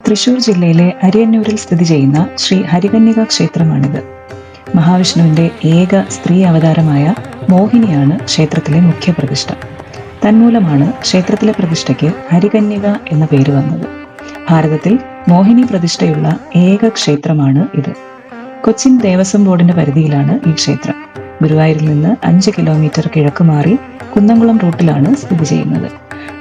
തൃശൂർ ജില്ലയിലെ അരിയന്നൂരിൽ സ്ഥിതി ചെയ്യുന്ന ശ്രീ ഹരികന്യക ക്ഷേത്രമാണിത്. മഹാവിഷ്ണുവിന്റെ ഏക സ്ത്രീ അവതാരമായ മോഹിനിയാണ് ക്ഷേത്രത്തിലെ മുഖ്യ പ്രതിഷ്ഠ. തന്മൂലമാണ് ക്ഷേത്രത്തിലെ പ്രതിഷ്ഠയ്ക്ക് ഹരികന്യക എന്ന പേര് വന്നത്. ഭാരതത്തിൽ മോഹിനി പ്രതിഷ്ഠയുള്ള ഏക ക്ഷേത്രമാണ് ഇത്. കൊച്ചിൻ ദേവസ്വം ബോർഡിന്റെ പരിധിയിലാണ് ഈ ക്ഷേത്രം. ഗുരുവായൂരിൽ നിന്ന് 5 കിലോമീറ്റർ കിഴക്ക് മാറി കുന്നംകുളം റൂട്ടിലാണ് സ്ഥിതി ചെയ്യുന്നത്.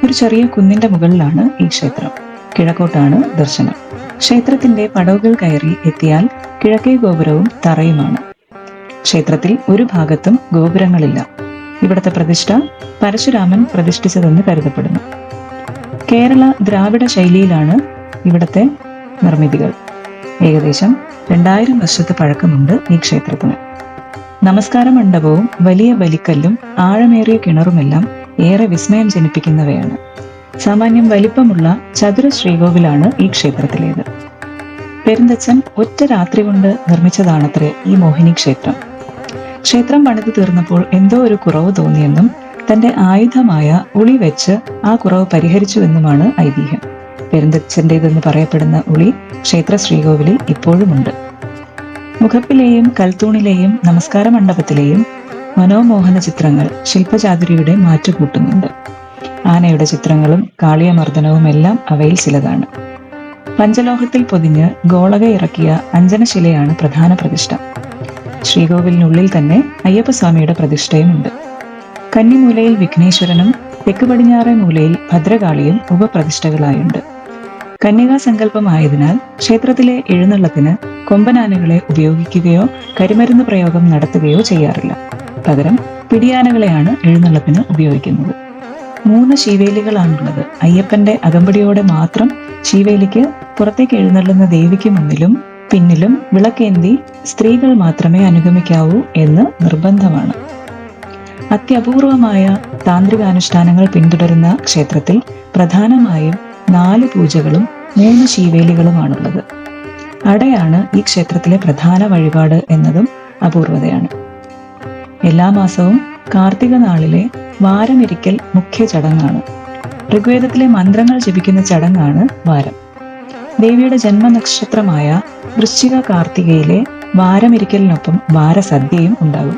ഒരു ചെറിയ കുന്നിന്റെ മുകളിലാണ് ഈ ക്ഷേത്രം. കിഴക്കോട്ടാണ് ദർശനം. ക്ഷേത്രത്തിന്റെ പടവുകൾ കയറി എത്തിയാൽ കിഴക്കേ ഗോപുരവും തറയുമാണ്. ക്ഷേത്രത്തിൽ ഒരു ഭാഗത്തും ഗോപുരങ്ങളില്ല. ഇവിടുത്തെ പ്രതിഷ്ഠ പരശുരാമൻ പ്രതിഷ്ഠിച്ചതെന്ന് കരുതപ്പെടുന്നു. കേരള ദ്രാവിഡ ശൈലിയിലാണ് ഇവിടത്തെ നിർമ്മിതികൾ. ഏകദേശം 2000 വർഷത്തെ പഴക്കമുണ്ട് ഈ ക്ഷേത്രത്തിന്. നമസ്കാര മണ്ഡപവും വലിയ ബലിക്കല്ലും ആഴമേറിയ കിണറുമെല്ലാം ഏറെ വിസ്മയം ജനിപ്പിക്കുന്നവയാണ്. സാമാന്യം വലിപ്പമുള്ള ചതുര ശ്രീകോവിലാണ് ഈ ക്ഷേത്രത്തിലേത്. പെരുന്തച്ചൻ ഒറ്റ രാത്രി കൊണ്ട് നിർമ്മിച്ചതാണത്രേ ഈ മോഹിനി ക്ഷേത്രം. ക്ഷേത്രം പണിതു തീർന്നപ്പോൾ എന്തോ ഒരു കുറവ് തോന്നിയെന്നും തന്റെ ആയുധമായ ഉളി വെച്ച് ആ കുറവ് പരിഹരിച്ചുവെന്നുമാണ് ഐതിഹ്യം. പെരുന്തച്ചന്റേതെന്ന് പറയപ്പെടുന്ന ഉളി ക്ഷേത്ര ശ്രീകോവിലിൽ ഇപ്പോഴുമുണ്ട്. മുഖപ്പിലെയും കൽത്തൂണിലെയും നമസ്കാര മണ്ഡപത്തിലെയും മനോമോഹന ചിത്രങ്ങൾ ശില്പചാതുരിയുടെ മാറ്റുകൂട്ടുന്നുണ്ട്. ആനയുടെ ചിത്രങ്ങളും കാളിയമർദ്ദനവും എല്ലാം അവയിൽ ചിലതാണ്. പഞ്ചലോഹത്തിൽ പൊതിഞ്ഞ് ഗോളക ഇറക്കിയ അഞ്ജനശിലയാണ് പ്രധാന പ്രതിഷ്ഠ. ശ്രീകോവിലിനുള്ളിൽ തന്നെ അയ്യപ്പസ്വാമിയുടെ പ്രതിഷ്ഠയുമുണ്ട്. കന്നിമൂലയിൽ വിഘ്നേശ്വരനും തെക്ക് പടിഞ്ഞാറേ മൂലയിൽ ഭദ്രകാളിയും ഉപപ്രതിഷ്ഠകളായുണ്ട്. കന്യകാ സങ്കല്പമായതിനാൽ ക്ഷേത്രത്തിലെ എഴുന്നള്ളത്തിന് കൊമ്പനാനകളെ ഉപയോഗിക്കുകയോ കരിമരുന്ന് പ്രയോഗം നടത്തുകയോ ചെയ്യാറില്ല. പകരം പിടിയാനകളെയാണ് എഴുന്നള്ളത്തിന് ഉപയോഗിക്കുന്നത്. 3 ശീവേലികളാണുള്ളത്. അയ്യപ്പന്റെ അകമ്പടിയോടെ മാത്രം ശീവേലിക്ക് പുറത്തേക്ക് എഴുന്നള്ളുന്ന ദേവിക്ക് മുന്നിലും പിന്നിലും വിളക്കേന്തി സ്ത്രീകൾ മാത്രമേ അനുഗമിക്കാവൂ എന്ന് നിർബന്ധമാണ്. അത്യപൂർവമായ താന്ത്രികാനുഷ്ഠാനങ്ങൾ പിന്തുടരുന്ന ക്ഷേത്രത്തിൽ പ്രധാനമായും 4 പൂജകളും 3 ശീവേലികളുമാണുള്ളത്. അടയാണ് ഈ ക്ഷേത്രത്തിലെ പ്രധാന വഴിപാട് എന്നതും അപൂർവതയാണ്. എല്ലാ മാസവും കാർത്തിക നാളിലെ വാരമിരിക്കൽ മുഖ്യ ചടങ്ങാണ്. ഋഗ്വേദത്തിലെ മന്ത്രങ്ങൾ ജപിക്കുന്ന ചടങ്ങാണ് വാരം. ദേവിയുടെ ജന്മനക്ഷത്രമായ വൃശ്ചിക കാർത്തികയിലെ വാരമിരിക്കലിനൊപ്പം വാരസദ്യയും ഉണ്ടാകും.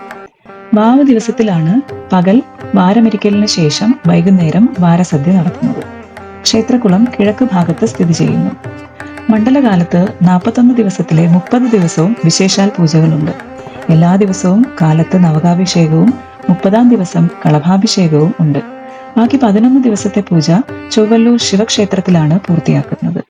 വാവ് ദിവസത്തിലാണ് പകൽ വാരമിരിക്കലിന് ശേഷം വൈകുന്നേരം വാരസദ്യ നടത്തുന്നത്. ക്ഷേത്രകുളം കിഴക്ക് ഭാഗത്ത് സ്ഥിതി ചെയ്യുന്നു. മണ്ഡലകാലത്ത് 41 ദിവസത്തിലെ 30 ദിവസവും വിശേഷാൽ പൂജകളുണ്ട്. എല്ലാ ദിവസവും കാലത്ത് നവകാഭിഷേകവും 30-ാം ദിവസം കളഭാഭിഷേകവും ഉണ്ട്. ബാക്കി 11 ദിവസത്തെ പൂജ ചൊവ്വല്ലൂർ ശിവക്ഷേത്രത്തിലാണ് പൂർത്തിയാക്കുന്നത്.